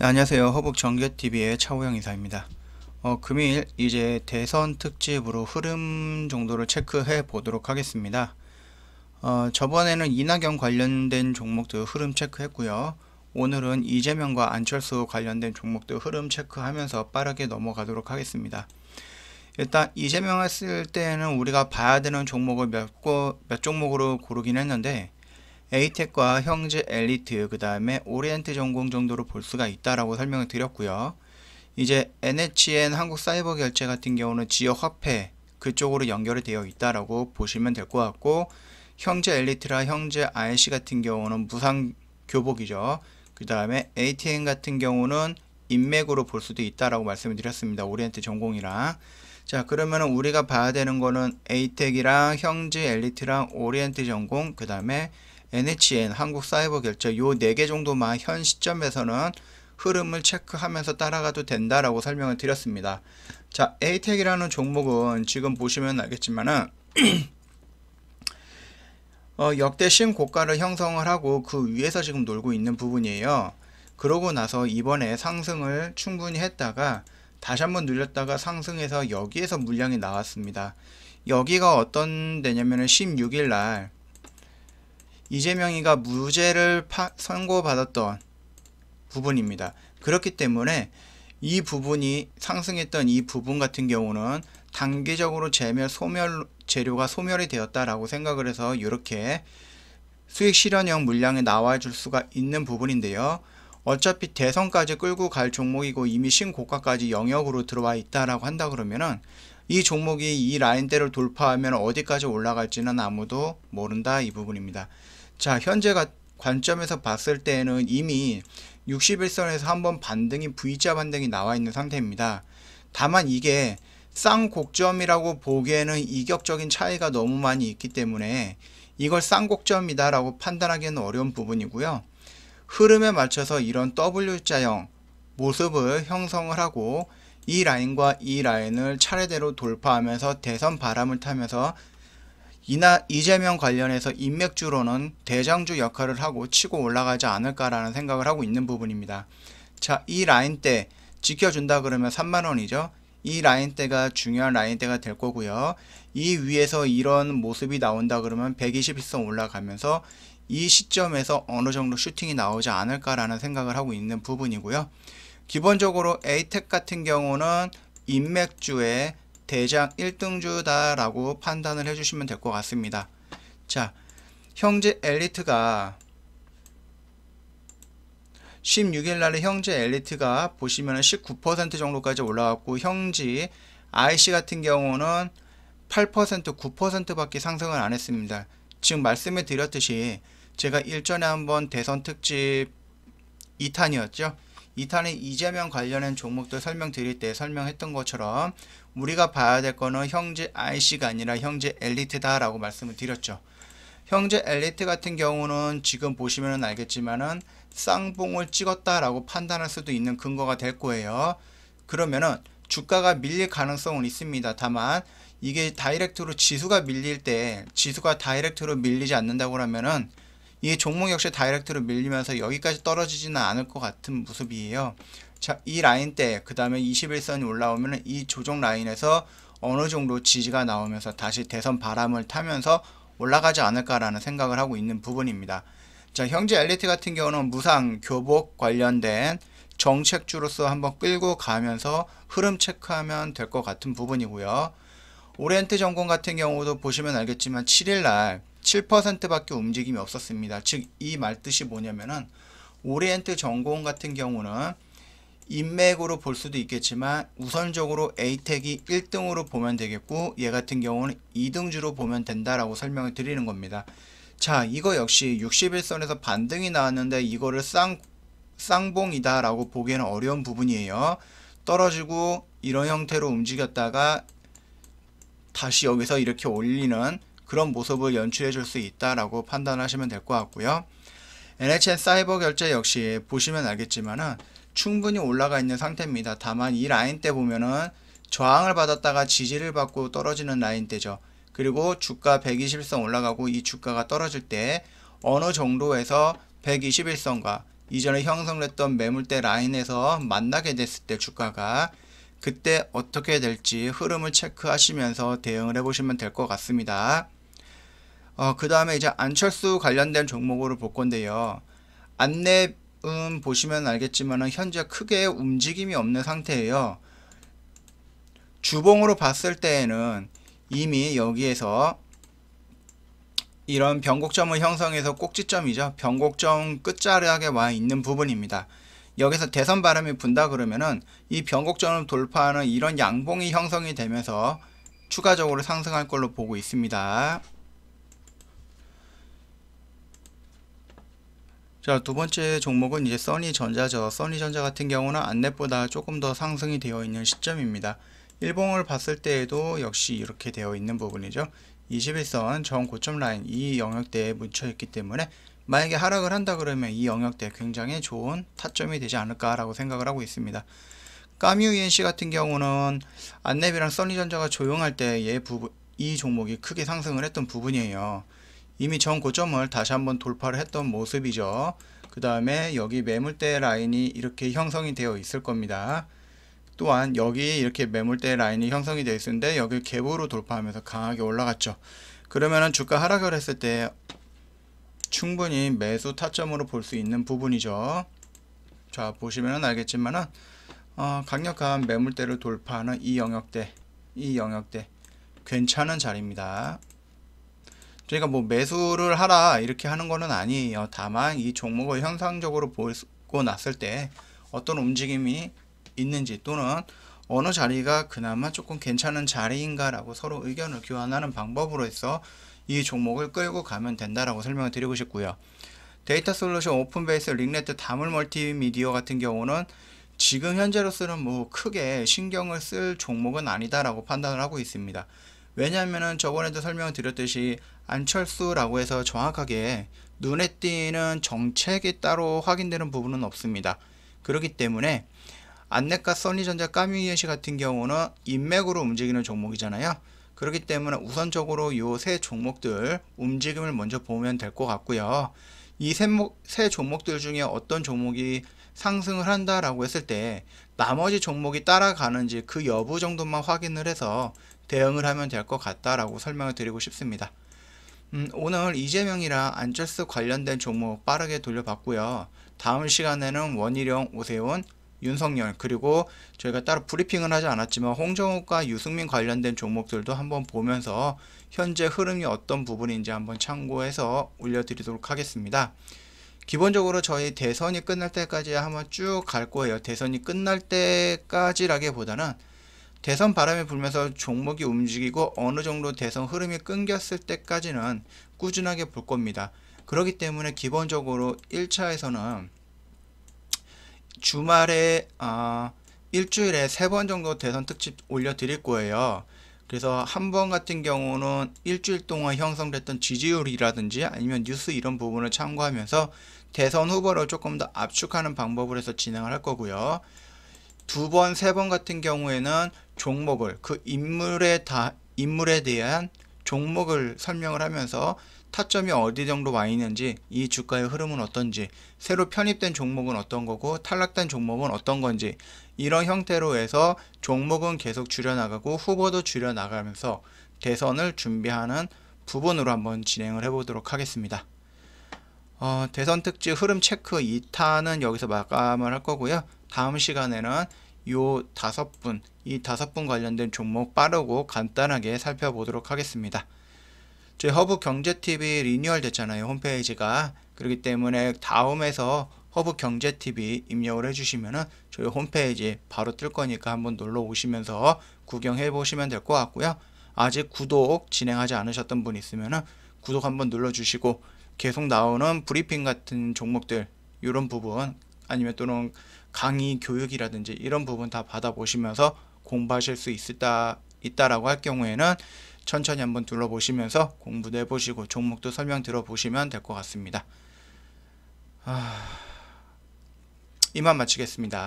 네, 안녕하세요. 허북정규TV의 차호영 이사입니다. 금일 이제 대선 특집으로 흐름 정도를 체크해 보도록 하겠습니다. 저번에는 이낙연 관련된 종목들 흐름 체크했고요. 오늘은 이재명과 안철수 관련된 종목들 흐름 체크하면서 빠르게 넘어가도록 하겠습니다. 일단 이재명 했을 때는 우리가 봐야 되는 종목을 몇 종목으로 고르긴 했는데 에이텍과 형제 엘리트, 그 다음에 오리엔트 전공 정도로 볼 수가 있다라고 설명을 드렸고요. 이제 NHN 한국사이버결제 같은 경우는 지역화폐 그쪽으로 연결이 되어 있다라고 보시면 될 것 같고, 형제 엘리트라 형제 RC 같은 경우는 무상교복이죠. 그 다음에 ATN 같은 경우는 인맥으로 볼 수도 있다라고 말씀을 드렸습니다. 오리엔트 전공이랑. 자, 그러면 우리가 봐야 되는 거는 에이텍이랑 형제 엘리트랑 오리엔트 전공, 그 다음에 NHN 한국사이버결제 요 4개 정도만 현 시점에서는 흐름을 체크하면서 따라가도 된다라고 설명을 드렸습니다. 자, 에이텍이라는 종목은 지금 보시면 알겠지만은 역대 신고가를 형성을 하고 그 위에서 지금 놀고 있는 부분이에요. 그러고 나서 이번에 상승을 충분히 했다가 다시 한번 눌렸다가 상승해서 여기에서 물량이 나왔습니다. 여기가 어떤 데냐면은 16일 날 이재명이가 무죄를 선고받았던 부분입니다. 그렇기 때문에 이 부분이 상승했던 이 부분 같은 경우는 단기적으로 재료가 소멸이 되었다라고 생각을 해서 이렇게 수익 실현형 물량이 나와 줄 수가 있는 부분인데요. 어차피 대선까지 끌고 갈 종목이고 이미 신고가까지 영역으로 들어와 있다라고 한다 그러면은 이 종목이 이 라인대를 돌파하면 어디까지 올라갈지는 아무도 모른다, 이 부분입니다. 자, 현재 관점에서 봤을 때는 이미 61선에서 한번 반등이 V자 반등이 나와 있는 상태입니다. 다만 이게 쌍곡점이라고 보기에는 이격적인 차이가 너무 많이 있기 때문에 이걸 쌍곡점이다 라고 판단하기는 어려운 부분이고요. 흐름에 맞춰서 이런 W자형 모습을 형성을 하고 이 라인과 이 라인을 차례대로 돌파하면서 대선 바람을 타면서 이재명 관련해서 인맥주로는 대장주 역할을 하고 치고 올라가지 않을까라는 생각을 하고 있는 부분입니다. 자, 이 라인대 지켜준다 그러면 3만원이죠. 이 라인대가 중요한 라인대가 될 거고요. 이 위에서 이런 모습이 나온다 그러면 121선 올라가면서 이 시점에서 어느 정도 슈팅이 나오지 않을까라는 생각을 하고 있는 부분이고요. 기본적으로 에이텍 같은 경우는 인맥주의 대장 1등주다 라고 판단을 해주시면 될 것 같습니다. 자, 형제 엘리트가 16일 날에 형제 엘리트가 보시면 19% 정도까지 올라왔고, 형제 IC 같은 경우는 8% 9% 밖에 상승을 안 했습니다. 지금 말씀을 드렸듯이 제가 일전에 한번 대선 특집 2탄이었죠. 2탄에 이재명 관련한 종목들 설명드릴 때 설명했던 것처럼 우리가 봐야 될 거는 형제 IC가 아니라 형제 엘리트다 라고 말씀을 드렸죠. 형제 엘리트 같은 경우는 지금 보시면 알겠지만은 쌍봉을 찍었다 라고 판단할 수도 있는 근거가 될 거예요. 그러면은 주가가 밀릴 가능성은 있습니다. 다만 이게 다이렉트로 지수가 밀릴 때, 지수가 다이렉트로 밀리지 않는다고 하면은 이 종목 역시 다이렉트로 밀리면서 여기까지 떨어지지는 않을 것 같은 모습이에요. 자, 이 라인대 그 다음에 21선이 올라오면 이 조정 라인에서 어느 정도 지지가 나오면서 다시 대선 바람을 타면서 올라가지 않을까라는 생각을 하고 있는 부분입니다. 자, 형제 엘리트 같은 경우는 무상 교복 관련된 정책주로서 한번 끌고 가면서 흐름 체크하면 될 것 같은 부분이고요. 오리엔트 전공 같은 경우도 보시면 알겠지만 7일날 7% 밖에 움직임이 없었습니다. 즉 이 말뜻이 뭐냐면은 오리엔트 전공 같은 경우는 인맥으로 볼 수도 있겠지만 우선적으로 에이텍이 1등으로 보면 되겠고, 얘 같은 경우는 2등주로 보면 된다라고 설명을 드리는 겁니다. 자, 이거 역시 61선에서 반등이 나왔는데 이거를 쌍봉이다 라고 보기에는 어려운 부분이에요. 떨어지고 이런 형태로 움직였다가 다시 여기서 이렇게 올리는 그런 모습을 연출해 줄 수 있다라고 판단하시면 될 것 같고요. NHN 사이버 결제 역시 보시면 알겠지만은 충분히 올라가 있는 상태입니다. 다만 이 라인대 보면은 저항을 받았다가 지지를 받고 떨어지는 라인대죠. 그리고 주가 121선 올라가고 이 주가가 떨어질 때 어느 정도에서 121선과 이전에 형성됐던 매물대 라인에서 만나게 됐을 때 주가가 그때 어떻게 될지 흐름을 체크하시면서 대응을 해보시면 될 것 같습니다. 그 다음에 이제 안철수 관련된 종목으로 볼 건데요. 안랩은 보시면 알겠지만 현재 크게 움직임이 없는 상태예요. 주봉으로 봤을 때에는 이미 여기에서 이런 변곡점을 형성해서 꼭지점이죠. 변곡점 끝자락에 와 있는 부분입니다. 여기서 대선 바람이 분다 그러면은 이 변곡점을 돌파하는 이런 양봉이 형성이 되면서 추가적으로 상승할 걸로 보고 있습니다. 자, 두 번째 종목은 이제 써니전자죠. 써니전자 같은 경우는 안랩보다 조금 더 상승이 되어 있는 시점입니다. 일봉을 봤을 때에도 역시 이렇게 되어 있는 부분이죠. 21선 전 고점 라인 이 영역대에 묻혀 있기 때문에 만약에 하락을 한다 그러면 이 영역대 굉장히 좋은 타점이 되지 않을까라고 생각을 하고 있습니다. 까뮤 ENC 같은 경우는 안랩이랑 써니전자가 조용할 때 이 종목이 크게 상승을 했던 부분이에요. 이미 전 고점을 다시 한번 돌파를 했던 모습이죠. 그 다음에 여기 매물대 라인이 이렇게 형성이 되어 있을 겁니다. 또한 여기 이렇게 매물대 라인이 형성이 되어 있었는데 여기 갭으로 돌파하면서 강하게 올라갔죠. 그러면은 주가 하락을 했을 때 충분히 매수 타점으로 볼 수 있는 부분이죠. 자, 보시면 알겠지만은 강력한 매물대를 돌파하는 이 영역대 괜찮은 자리입니다. 저희가 뭐 매수를 하라 이렇게 하는 거는 아니에요. 다만 이 종목을 현상적으로 보고 났을 때 어떤 움직임이 있는지 또는 어느 자리가 그나마 조금 괜찮은 자리인가 라고 서로 의견을 교환하는 방법으로 해서 이 종목을 끌고 가면 된다라고 설명을 드리고 싶고요. 데이터 솔루션 오픈베이스 링네트 다물 멀티미디어 같은 경우는 지금 현재로서는 뭐 크게 신경을 쓸 종목은 아니다라고 판단을 하고 있습니다. 왜냐하면 저번에도 설명을 드렸듯이 안철수라고 해서 정확하게 눈에 띄는 정책이 따로 확인되는 부분은 없습니다. 그렇기 때문에 안랩과 써니전자, 까뮤 ENC 같은 경우는 인맥으로 움직이는 종목이잖아요. 그렇기 때문에 우선적으로 이 세 종목들 움직임을 먼저 보면 될 것 같고요. 이 세 종목들 중에 어떤 종목이 상승을 한다라고 했을 때 나머지 종목이 따라가는지 그 여부 정도만 확인을 해서 대응을 하면 될 것 같다라고 설명을 드리고 싶습니다. 오늘 이재명이랑 안철수 관련된 종목 빠르게 돌려봤고요. 다음 시간에는 원희룡, 오세훈, 윤석열 그리고 저희가 따로 브리핑은 하지 않았지만 홍정욱과 유승민 관련된 종목들도 한번 보면서 현재 흐름이 어떤 부분인지 한번 참고해서 올려드리도록 하겠습니다. 기본적으로 저희 대선이 끝날 때까지 한번 쭉 갈 거예요. 대선이 끝날 때까지라기보다는 대선 바람이 불면서 종목이 움직이고 어느 정도 대선 흐름이 끊겼을 때까지는 꾸준하게 볼 겁니다. 그렇기 때문에 기본적으로 1차에서는 주말에 일주일에 3번 정도 대선 특집 올려드릴 거예요. 그래서 한 번 같은 경우는 일주일 동안 형성됐던 지지율이라든지 아니면 뉴스 이런 부분을 참고하면서 대선 후보를 조금 더 압축하는 방법을 해서 진행을 할 거고요. 2번, 3번 같은 경우에는 종목을 그 인물에 대한 종목을 설명을 하면서 타점이 어디 정도 와 있는지, 이 주가의 흐름은 어떤지, 새로 편입된 종목은 어떤 거고 탈락된 종목은 어떤 건지 이런 형태로 해서 종목은 계속 줄여나가고 후보도 줄여나가면서 대선을 준비하는 부분으로 한번 진행을 해보도록 하겠습니다. 대선 특집 흐름 체크 2탄은 여기서 마감을 할 거고요. 다음 시간에는 이 5분 관련된 종목 빠르고 간단하게 살펴보도록 하겠습니다. 저희 허브경제TV 리뉴얼 됐잖아요. 홈페이지가. 그렇기 때문에 다음에서 허브경제TV 입력을 해주시면은 저희 홈페이지 바로 뜰 거니까 한번 놀러 오시면서 구경해 보시면 될 것 같고요. 아직 구독 진행하지 않으셨던 분 있으면은 구독 한번 눌러주시고 계속 나오는 브리핑 같은 종목들 이런 부분 아니면 또는 강의 교육이라든지 이런 부분 다 받아보시면서 공부하실 수 있다라고 할 경우에는 천천히 한번 둘러보시면서 공부도 해보시고 종목도 설명 들어보시면 될 것 같습니다. 이만 마치겠습니다.